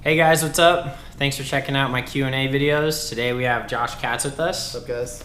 Hey guys, what's up? Thanks for checking out my Q&A videos. Today we have Josh Katz with us. What's up, guys?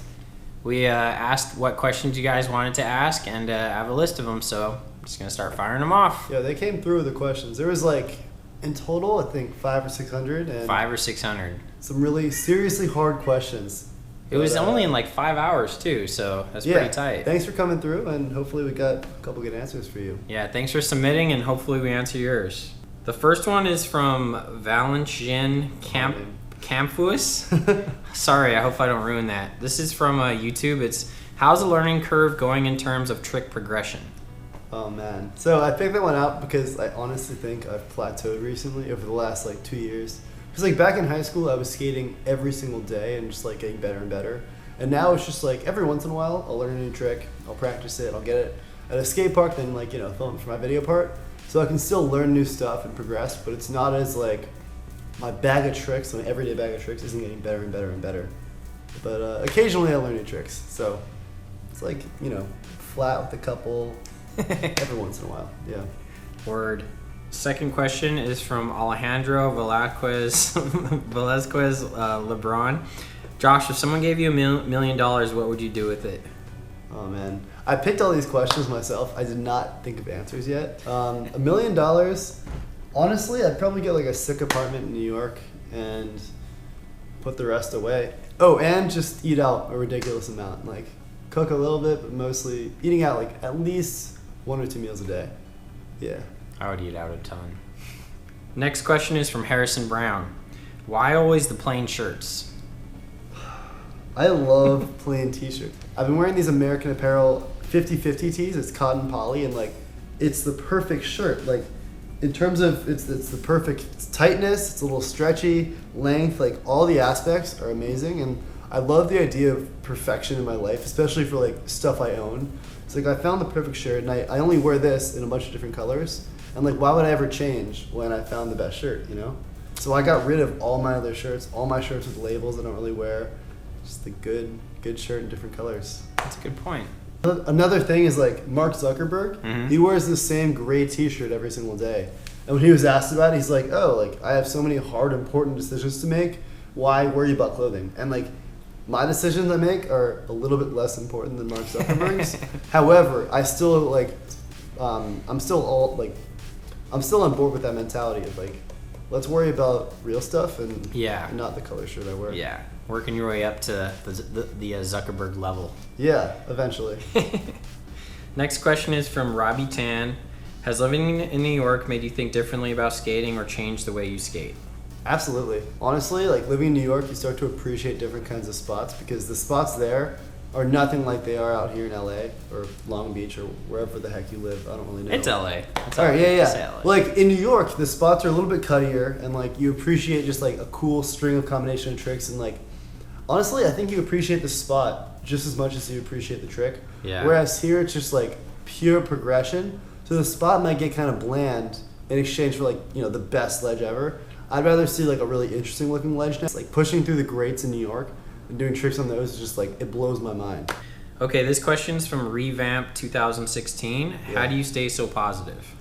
We asked what questions you guys wanted to ask, and I have a list of them, so I'm just going to start firing them off. Yeah, they came through with the questions. There was like, in total, I think 500 or 600. And 500 or 600. Some really seriously hard questions. It was only in like 5 hours too, so that's pretty tight. Thanks for coming through, and hopefully we got a couple good answers for you. Yeah, thanks for submitting, and hopefully we answer yours. The first one is from Valentin Campus. Sorry, I hope I don't ruin that. This is from YouTube. It's, how's the learning curve going in terms of trick progression? Oh man. So I picked that one out because I honestly think I've plateaued recently over the last like 2 years. Because like back in high school, I was skating every single day and just like getting better and better. And now it's just like every once in a while, I'll learn a new trick, I'll practice it, I'll get it at a skate park, then like, film it for my video part. So I can still learn new stuff and progress, but it's not as like my bag of tricks, my everyday bag of tricks isn't getting better and better and better. But occasionally I learn new tricks. So it's like, flat with a couple every once in a while. Yeah. Word. Second question is from Alejandro Velazquez LeBron. Josh, if someone gave you $1 million, what would you do with it? Oh man, I picked all these questions myself. I did not think of answers yet. $1 million, honestly, I'd probably get like a sick apartment in New York and put the rest away. Oh, and just eat out a ridiculous amount. Like cook a little bit, but mostly eating out like at least 1 or 2 meals a day. Yeah. I would eat out a ton. Next question is from Harrison Brown. Why always the plain shirts? I love plain t-shirts. I've been wearing these American Apparel 50/50 tees. It's cotton poly, and like it's the perfect shirt. Like in terms of it's the perfect tightness, it's a little stretchy, length, like all the aspects are amazing, and I love the idea of perfection in my life, especially for like stuff I own. It's like I found the perfect shirt, and I only wear this in a bunch of different colors. And like, why would I ever change when I found the best shirt, So I got rid of all my other shirts, all my shirts with labels I don't really wear. Just a good shirt in different colors. That's a good point. Another thing is like Mark Zuckerberg, He wears the same gray t-shirt every single day. And when he was asked about it, he's like, I have so many hard, important decisions to make. Why worry about clothing? And like, my decisions I make are a little bit less important than Mark Zuckerberg's. However, I still like, I'm still on board with that mentality of like, let's worry about real stuff and not the color shirt I wear. Yeah, working your way up to the Zuckerberg level. Yeah, eventually. Next question is from Robbie Tan. Has living in New York made you think differently about skating or changed the way you skate? Absolutely. Honestly, like living in New York, you start to appreciate different kinds of spots because the spots there are nothing like they are out here in LA or Long Beach or wherever the heck you live. I don't really know. It's LA. All right, yeah. Like in New York, the spots are a little bit cuttier and like you appreciate just like a cool string of combination of tricks and like honestly, I think you appreciate the spot just as much as you appreciate the trick. Yeah. Whereas here it's just like pure progression. So the spot might get kind of bland in exchange for like, the best ledge ever. I'd rather see like a really interesting looking ledge now. Like pushing through the grates in New York and doing tricks on those is just like, it blows my mind. Okay, this question's from Revamp 2016. Yeah. How do you stay so positive?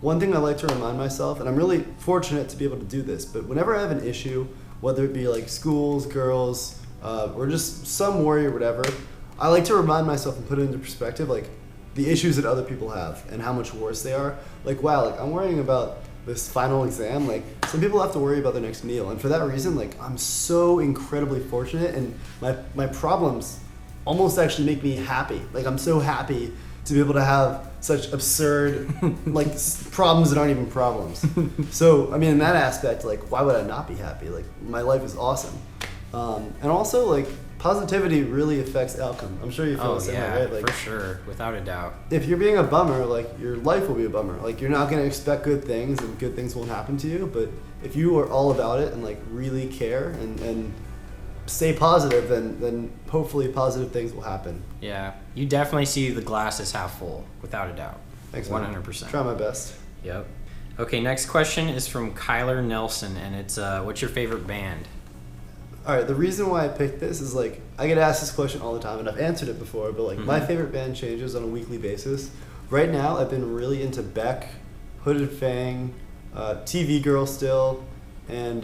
One thing I like to remind myself, and I'm really fortunate to be able to do this, but whenever I have an issue, whether it be like schools, girls, or just some worry or whatever, I like to remind myself and put it into perspective, like the issues that other people have and how much worse they are. Like, wow, like I'm worrying about this final exam, like some people have to worry about their next meal, and for that reason, like I'm so incredibly fortunate, and my problems almost actually make me happy. Like I'm so happy to be able to have such absurd like problems that aren't even problems. So I mean, in that aspect, like why would I not be happy? Like my life is awesome, and also like positivity really affects outcome. I'm sure you feel the same way, right? Like, for sure, without a doubt. If you're being a bummer, like your life will be a bummer. Like you're not going to expect good things and good things won't happen to you. But if you are all about it and like really care and stay positive, then hopefully positive things will happen. Yeah, you definitely see the glass as half full, without a doubt. Thanks, 100%. Try my best. Yep. Okay, next question is from Kyler Nelson, and it's what's your favorite band? All right, the reason why I picked this is like I get asked this question all the time, and I've answered it before, but like my favorite band changes on a weekly basis. Right now, I've been really into Beck, Hooded Fang, TV Girl still, and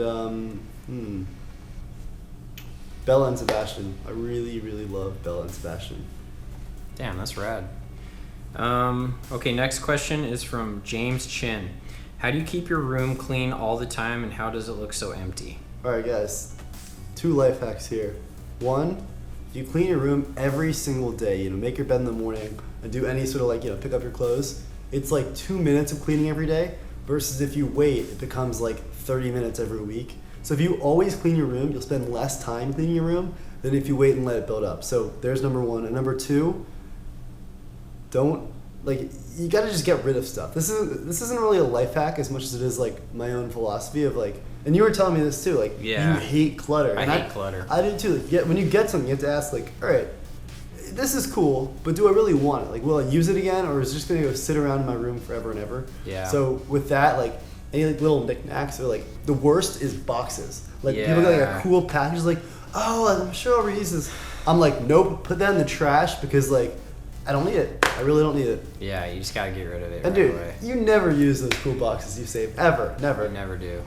Bella and Sebastian. I really, really love Bella and Sebastian. Damn, that's rad. Okay, next question is from James Chin. How do you keep your room clean all the time, and how does it look so empty? All right, guys. 2 life hacks here. 1, if you clean your room every single day, make your bed in the morning and do any sort of pick up your clothes, it's like 2 minutes of cleaning every day versus if you wait, it becomes like 30 minutes every week. So if you always clean your room, you'll spend less time cleaning your room than if you wait and let it build up. So there's number 1. And number 2, you gotta just get rid of stuff. This isn't really a life hack as much as it is like my own philosophy of and you were telling me this too, you hate clutter. I hate clutter. I do too. When you get something, you have to ask all right, this is cool, but do I really want it? Will I use it again, or is it just gonna go sit around in my room forever and ever? Yeah. So with that, any little knickknacks, or the worst is boxes. People get a cool package, I'm sure I'll reuse this. I'm nope, put that in the trash because I don't need it. I really don't need it. Yeah, you just gotta get rid of it and right dude, away. You never use those cool boxes you save. Ever. Never. You never do.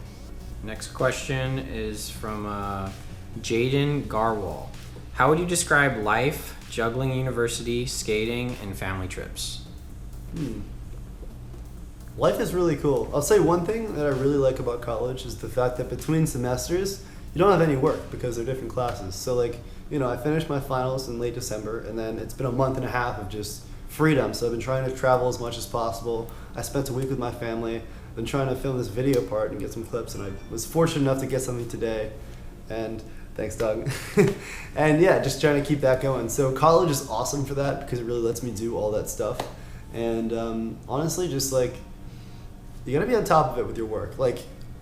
Next question is from Jaden Garwal. How would you describe life, juggling university, skating, and family trips? Life is really cool. I'll say one thing that I really like about college is the fact that between semesters, you don't have any work because they're different classes. So I finished my finals in late December, and then it's been a month and a half of just freedom. So I've been trying to travel as much as possible. I spent a week with my family, been trying to film this video part and get some clips, and I was fortunate enough to get something today. And thanks, Doug. And yeah, just trying to keep that going. So college is awesome for that because it really lets me do all that stuff. And honestly, just you gotta be on top of it with your work.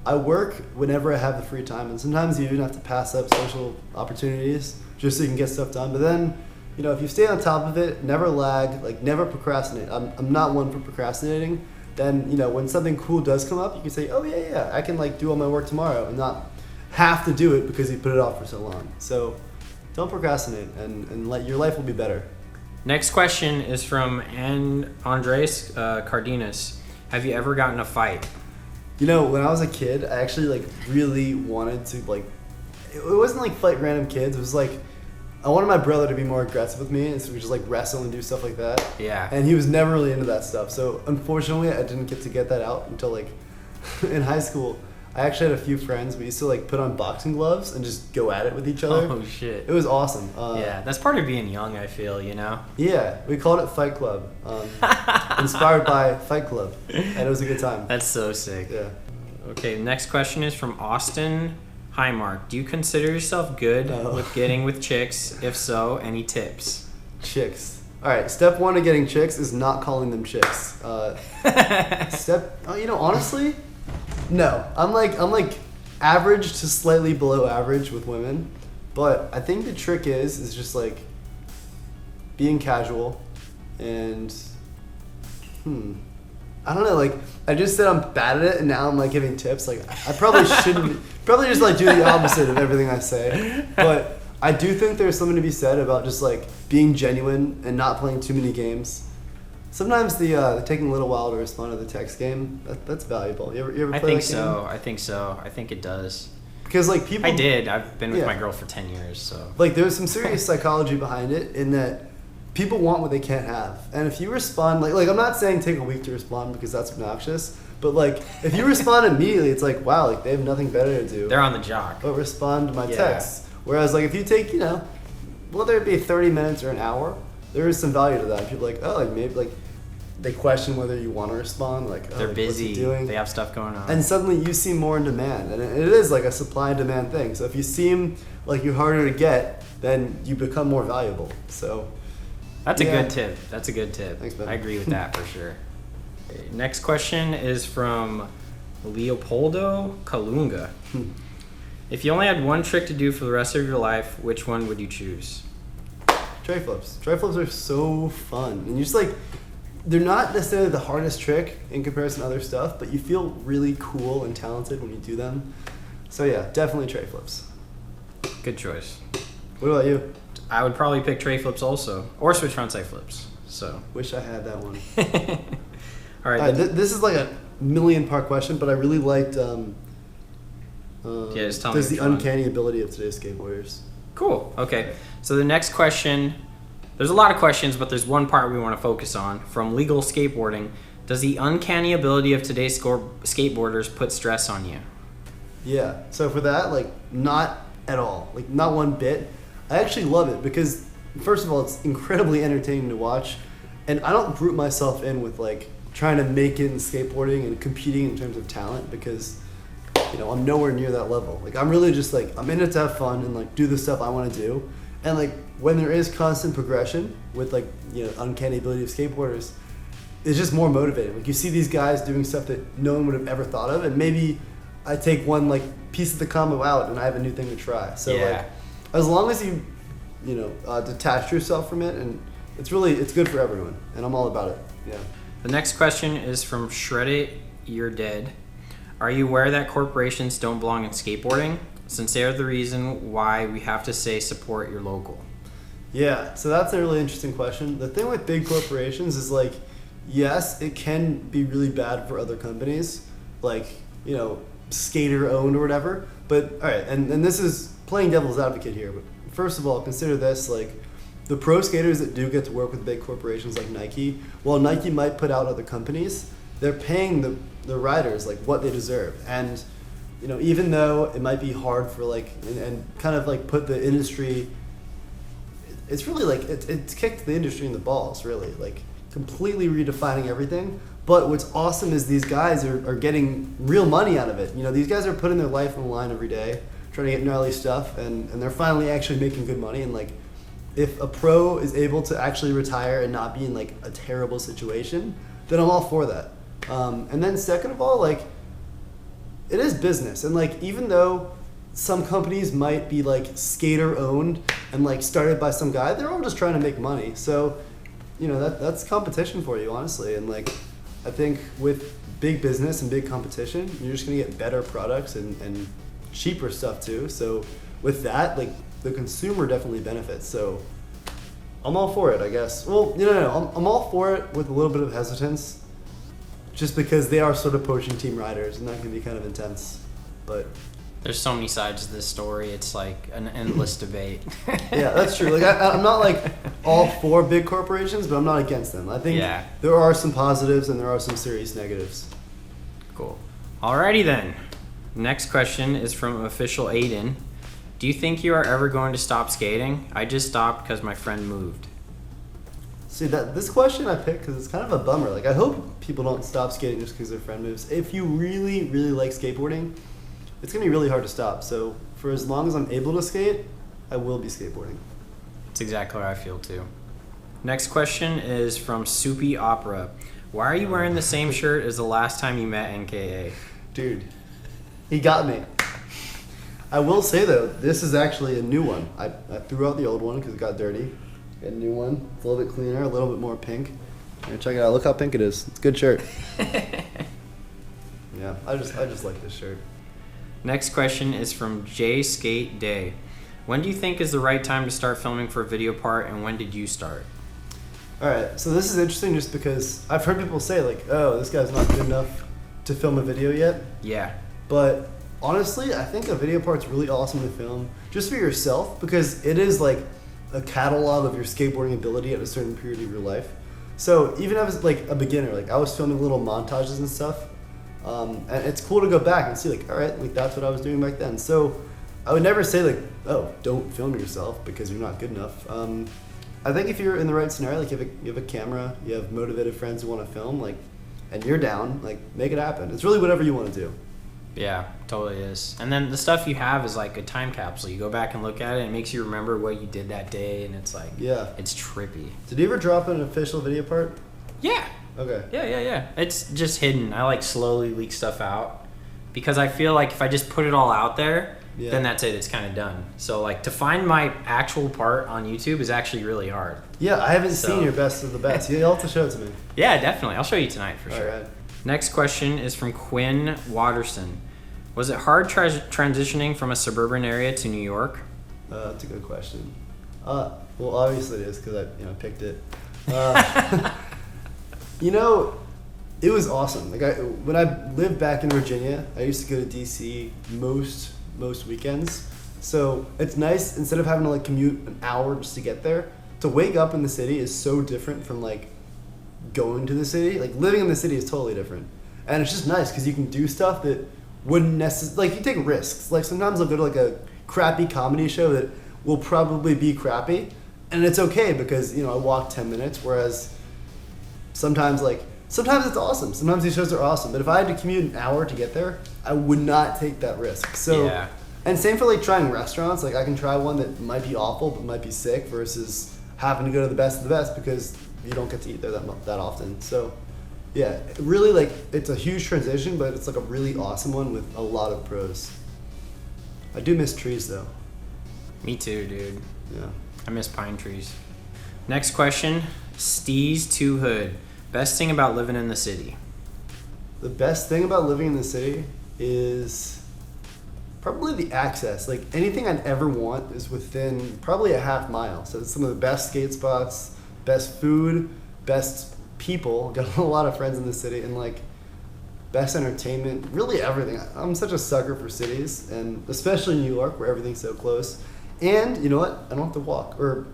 I work whenever I have the free time, and sometimes you even have to pass up social opportunities just so you can get stuff done. But then, if you stay on top of it, never lag, never procrastinate. I'm not one for procrastinating. Then, when something cool does come up, you can say, oh yeah, I can do all my work tomorrow and not have to do it because you put it off for so long. So don't procrastinate, and your life will be better. Next question is from Andres Cardenas. Have you ever gotten in a fight? When I was a kid, I actually really wanted to it wasn't fight random kids. It was I wanted my brother to be more aggressive with me, and so we just wrestle and do stuff like that. Yeah. And he was never really into that stuff. So unfortunately, I didn't get to get that out until in high school. I actually had a few friends. We used to put on boxing gloves and just go at it with each other. Oh shit. It was awesome. Yeah, that's part of being young, I feel, Yeah, we called it Fight Club. Inspired by Fight Club. And it was a good time. That's so sick. Yeah. Okay, next question is from Austin. Hi, Mark. Do you consider yourself good with getting with chicks? If so, any tips? Chicks. All right, step 1 of getting chicks is not calling them chicks. Honestly, no. I'm average to slightly below average with women, but I think the trick is just being casual and I don't know, I just said I'm bad at it, and now I'm giving tips. I probably shouldn't. Probably just do the opposite of everything I say. But I do think there's something to be said about just being genuine and not playing too many games. Sometimes the taking a little while to respond to the text game, that's valuable. You ever play that game? I think so. I think it does. Because people. I did. I've been with my girl for 10 years, so. There's some serious psychology behind it in that. People want what they can't have, and if you respond I'm not saying take a week to respond because that's obnoxious, but if you respond immediately, it's wow, they have nothing better to do. They're on the jock. But respond to my texts. Whereas if you take whether it be 30 minutes or an hour, there is some value to that. People maybe they question whether you want to respond. They're busy. What's he doing? They have stuff going on. And suddenly you seem more in demand, and it is a supply and demand thing. So if you seem like you're harder to get, then you become more valuable. So. That's a good tip. That's a good tip. Thanks, man. I agree with that for sure. Okay, next question is from Leopoldo Kalunga. If you only had one trick to do for the rest of your life, which one would you choose? Tray flips. Tray flips are so fun. And you just they're not necessarily the hardest trick in comparison to other stuff, but you feel really cool and talented when you do them. So yeah, definitely tray flips. Good choice. What about you? I would probably pick tray flips also, or switch frontside flips. So. Wish I had that one. All right. This is a million-part question, but I really liked Just tell me There's the which one. uncanny ability of today's skateboarders. Cool. Okay. So the next question, there's a lot of questions, but there's one part we want to focus on. From Legal Skateboarding, does the uncanny ability of today's skateboarders put stress on you? Yeah. So for that, like, not at all. Like, not one bit. I actually love it because, first of all, it's incredibly entertaining to watch. And I don't group myself in with, like, trying to make it in skateboarding and competing in terms of talent because, you know, I'm nowhere near that level. Like, I'm really just, like, I'm in it to have fun and, like, do the stuff I want to do. And, like, when there is constant progression with, like, you know, uncanny ability of skateboarders, it's just more motivating. Like, you see these guys doing stuff that no one would have ever thought of, and maybe I take one, like, piece of the combo out and I have a new thing to try. So, like, as long as you know, detach yourself from it, and it's good for everyone, and I'm all about it. Yeah. The next question is from Shred It, You're Dead. Are you aware that corporations don't belong in skateboarding, since they are the reason why we have to say support your local? Yeah, so that's a really interesting question. The thing with big corporations is, like, yes, it can be really bad for other companies, like, you know, skater owned or whatever. But all right, and this is playing devil's advocate here, but first of all, consider this, like, the pro skaters that do get to work with big corporations like Nike, while Nike might put out other companies, they're paying the riders, like, what they deserve. And, you know, even though it might be hard for, like, and kind of, like, put the industry, it's really, like, it's kicked the industry in the balls, really, like, completely redefining everything. But what's awesome is these guys are getting real money out of it. You know, these guys are putting their life on the line every day, trying to get gnarly stuff, and they're finally actually making good money. And, like, if a pro is able to actually retire and not be in, like, a terrible situation, then I'm all for that. And then second of all, like, it is business. And, like, even though some companies might be, like, skater owned and, like, started by some guy, they're all just trying to make money. So, you know, that's competition for you, honestly. And, like, I think with big business and big competition, you're just gonna get better products and cheaper stuff too. So with that, like, the consumer definitely benefits. So I'm all for it, I guess. Well, no. I'm all for it with a little bit of hesitance, just because they are sort of poaching team riders, and that can be kind of intense. But there's so many sides to this story. It's like an endless debate. Yeah, that's true. Like, I'm not, like, all for big corporations, but I'm not against them. I think there are some positives and there are some serious negatives. Cool. Alrighty then. Next question is from official Aiden. Do you think you are ever going to stop skating? I just stopped because my friend moved. See, this question I picked because it's kind of a bummer. Like, I hope people don't stop skating just because their friend moves. If you really, really like skateboarding, it's going to be really hard to stop. So for as long as I'm able to skate, I will be skateboarding. That's exactly how I feel too. Next question is from Soupy Opera. Why are you wearing the same shirt as the last time you met NKA? Dude, he got me. I will say, though, this is actually a new one. I threw out the old one because it got dirty. Got a new one. It's a little bit cleaner, a little bit more pink. Here, check it out. Look how pink it is. It's a good shirt. Yeah, I just like this shirt. Next question is from J Skate Day. When do you think is the right time to start filming for a video part, and when did you start? All right, so this is interesting just because I've heard people say, like, oh, this guy's not good enough to film a video yet. Yeah. But honestly, I think a video part's really awesome to film just for yourself, because it is like a catalog of your skateboarding ability at a certain period of your life. So even as, like, a beginner, like, I was filming little montages and stuff, and it's cool to go back and see, like, all right, like, that's what I was doing back then. So I would never say, like, oh, don't film yourself because you're not good enough. I think if you're in the right scenario, like, you have a camera, you have motivated friends who want to film, like, and you're down, like, make it happen. It's really whatever you want to do. Yeah, totally is. And then the stuff you have is like a time capsule. You go back and look at it, and it makes you remember what you did that day, and it's like, yeah, it's trippy. Did you ever drop an official video part? Yeah. Okay. Yeah. It's just hidden. I, like, slowly leak stuff out because I feel like if I just put it all out there, then that's it. It's kind of done. So, like, to find my actual part on YouTube is actually really hard. Yeah, I haven't seen your best of the best. You'll have to show it to me. Yeah, definitely. I'll show you tonight for sure. All right. Next question is from Quinn Watterson. Was it hard transitioning from a suburban area to New York? That's a good question. Well, obviously it is because I picked it. It was awesome. Like, when I lived back in Virginia, I used to go to DC most most weekends. So it's nice, instead of having to like commute an hour just to get there, to wake up in the city is so different from like going to the city. Like living in the city is totally different. And it's just nice because you can do stuff that wouldn't necessarily, like you take risks. Like sometimes I'll go to like a crappy comedy show that will probably be crappy, and it's okay because, you know, I walk 10 minutes, whereas sometimes it's awesome. Sometimes these shows are awesome, but if I had to commute an hour to get there, I would not take that risk. So, yeah. And same for like trying restaurants. Like I can try one that might be awful but might be sick versus having to go to the best of the best because you don't get to eat there that often. So yeah, really like it's a huge transition, but it's like a really awesome one with a lot of pros. I do miss trees though. Me too, dude. Yeah. I miss pine trees. Next question, Steez to Hood. Best thing about living in the city? The best thing about living in the city is probably the access. Like anything I'd ever want is within probably a half mile. So it's some of the best skate spots, best food, best people. Got a lot of friends in the city, and like best entertainment, really everything. I'm such a sucker for cities, and especially New York where everything's so close. And you know what? I don't have to walk, and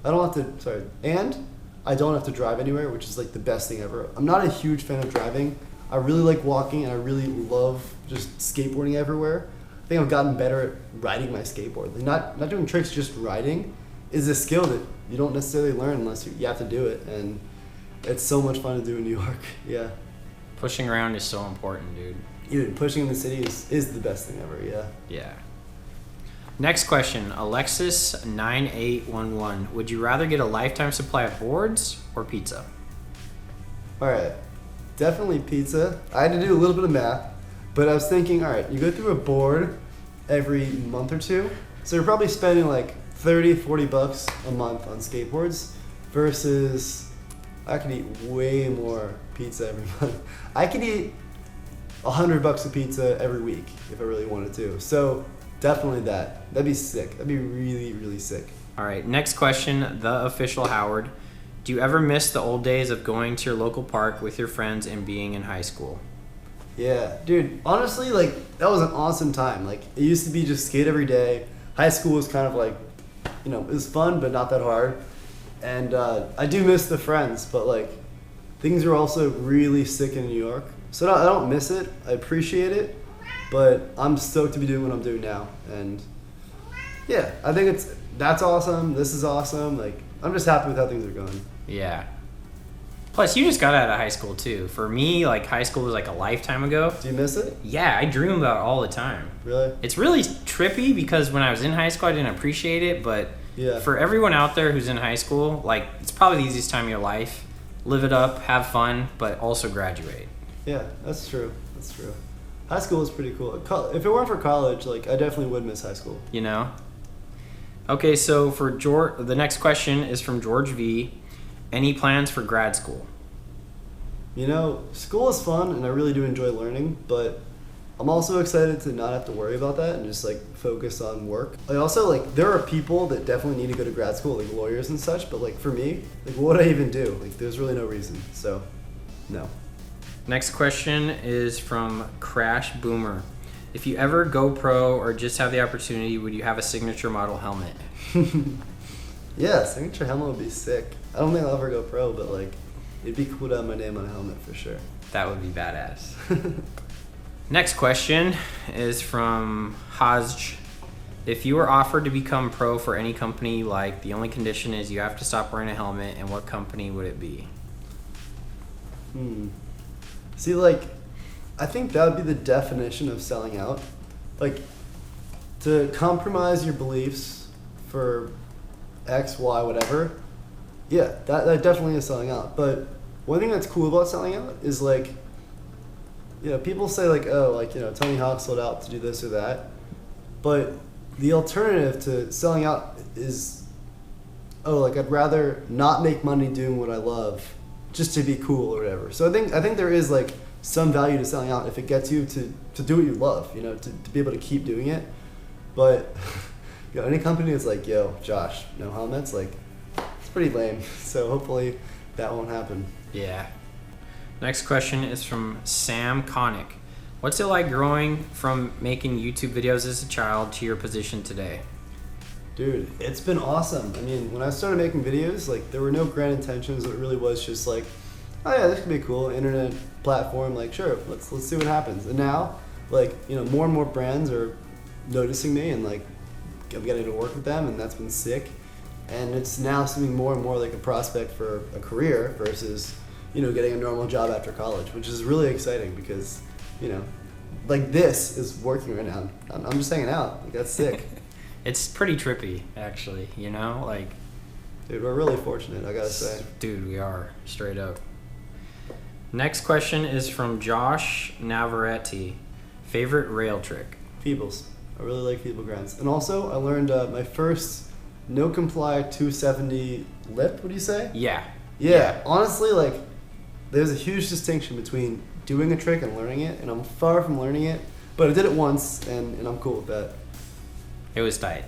I don't have to drive anywhere, which is like the best thing ever. I'm not a huge fan of driving. I really like walking, and I really love just skateboarding everywhere. I think I've gotten better at riding my skateboard. Like not doing tricks, just riding is a skill that you don't necessarily learn unless you have to do it, and it's so much fun to do in New York. Yeah. Pushing around is so important, dude. Dude, pushing in the city is the best thing ever, yeah. Yeah. Next question, Alexis 9811. Would you rather get a lifetime supply of boards or pizza? All right, definitely pizza. I had to do a little bit of math, but I was thinking, all right, you go through a board every month or two, so you're probably spending like $30-40 a month on skateboards versus I could eat way more pizza every month. I could eat $100 of pizza every week if I really wanted to. So definitely that'd be sick. That'd be really, really sick. All right, next question, the official Howard. Do you ever miss the old days of going to your local park with your friends and being in high school? Yeah, dude, honestly, like that was an awesome time. Like it used to be just skate every day. High school was kind of like, you know, it was fun but not that hard. And I do miss the friends, but like things are also really sick in New York. So I don't miss it. I appreciate it, but I'm stoked to be doing what I'm doing now. And yeah, I think that's awesome. This is awesome. Like I'm just happy with how things are going. Yeah. Plus, you just got out of high school too. For me, like high school was like a lifetime ago. Do you miss it? Yeah, I dream about it all the time. Really? It's really trippy because when I was in high school, I didn't appreciate it. But yeah, for everyone out there who's in high school, like it's probably the easiest time of your life. Live it up, have fun, but also graduate. Yeah, that's true. That's true. High school is pretty cool. If it weren't for college, like I definitely would miss high school. You know? Okay, so for the next question is from George V. Any plans for grad school? You know, school is fun and I really do enjoy learning, but I'm also excited to not have to worry about that and just like focus on work. I also like there are people that definitely need to go to grad school, like lawyers and such, but like for me, like what would I even do? Like there's really no reason. So, no. Next question is from Crash Boomer. If you ever go pro or just have the opportunity, would you have a signature model helmet? Yeah, signature helmet would be sick. I don't think I'll ever go pro, but like it'd be cool to have my name on a helmet for sure. That would be badass. Next question is from Hajj. If you were offered to become pro for any company you like, the only condition is you have to stop wearing a helmet, and what company would it be? See, like, I think that would be the definition of selling out. Like, to compromise your beliefs for X, Y, whatever, yeah, that definitely is selling out. But one thing that's cool about selling out is, like, you know, people say, like, oh, like, you know, Tony Hawk sold out to do this or that. But the alternative to selling out is, oh, like, I'd rather not make money doing what I love just to be cool or whatever. So I think there is, like, some value to selling out if it gets you to do what you love, you know, to be able to keep doing it. But, you know, any company that's like, yo, Josh, no helmets, like, it's pretty lame. So hopefully that won't happen. Yeah. Next question is from Sam Connick. What's it like growing from making YouTube videos as a child to your position today? Dude, it's been awesome. I mean, when I started making videos, like, there were no grand intentions. It really was just like, oh yeah, this could be cool. Internet platform, like, sure, let's see what happens. And now, like, you know, more and more brands are noticing me, and like, I'm getting to work with them, and that's been sick. And it's now seeming more and more like a prospect for a career versus, you know, getting a normal job after college, which is really exciting because, you know, like, this is working right now. I'm just hanging out. Like, that's sick. It's pretty trippy, actually, you know? Like, dude, we're really fortunate, I gotta say. Dude, we are, straight up. Next question is from Josh Navarrete. Favorite rail trick? Feebles. I really like feeble grinds. And also, I learned my first no comply 270 lip, would you say? Yeah. Honestly, like, there's a huge distinction between doing a trick and learning it, and I'm far from learning it, but I did it once, and I'm cool with that. It was tight.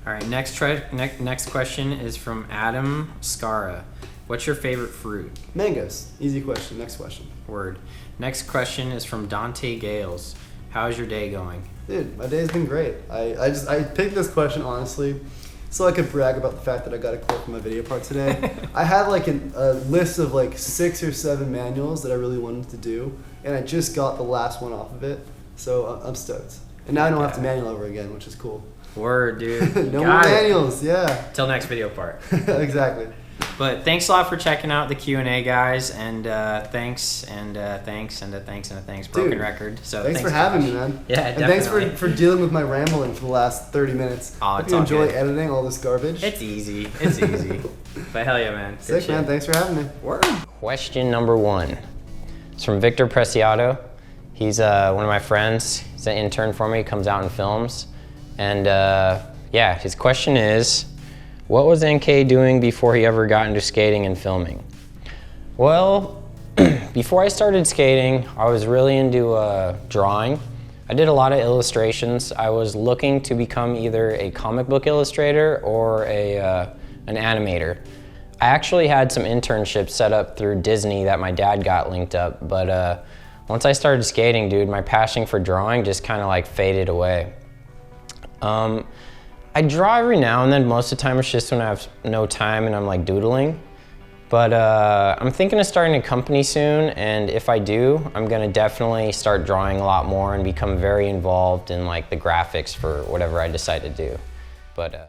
All right, next question is from Adam Scara. What's your favorite fruit? Mangoes. Easy question. Next question. Word. Next question is from Dante Gales. How's your day going? Dude, my day's been great. I picked this question, honestly, so I could brag about the fact that I got a clip from my video part today. I had like a list of like 6 or 7 manuals that I really wanted to do, and I just got the last one off of it, so I'm stoked. And now I don't have to manual over again, which is cool. Word, dude. No more manuals, yeah. Till next video part. Exactly. But thanks a lot for checking out the Q&A, guys, and thanks. Broken Dude, record. So thanks for having me, man. Yeah, and definitely. thanks for dealing with my rambling for the last 30 minutes. Oh, Hope it's you all enjoy good. editing all this garbage. It's easy. But hell yeah, man. Good Sick, shit. man. Thanks for having me. Word. Question number 1. It's from Victor Preciado. He's one of my friends. He's an intern for me. He comes out and films. And yeah, his question is, what was NK doing before he ever got into skating and filming? Well, before I started skating, I was really into drawing. I did a lot of illustrations. I was looking to become either a comic book illustrator or an animator. I actually had some internships set up through Disney that my dad got linked up, but once I started skating, dude, my passion for drawing just kind of like faded away. I draw every now and then. Most of the time it's just when I have no time and I'm like doodling. But I'm thinking of starting a company soon, and if I do, I'm gonna definitely start drawing a lot more and become very involved in like the graphics for whatever I decide to do. But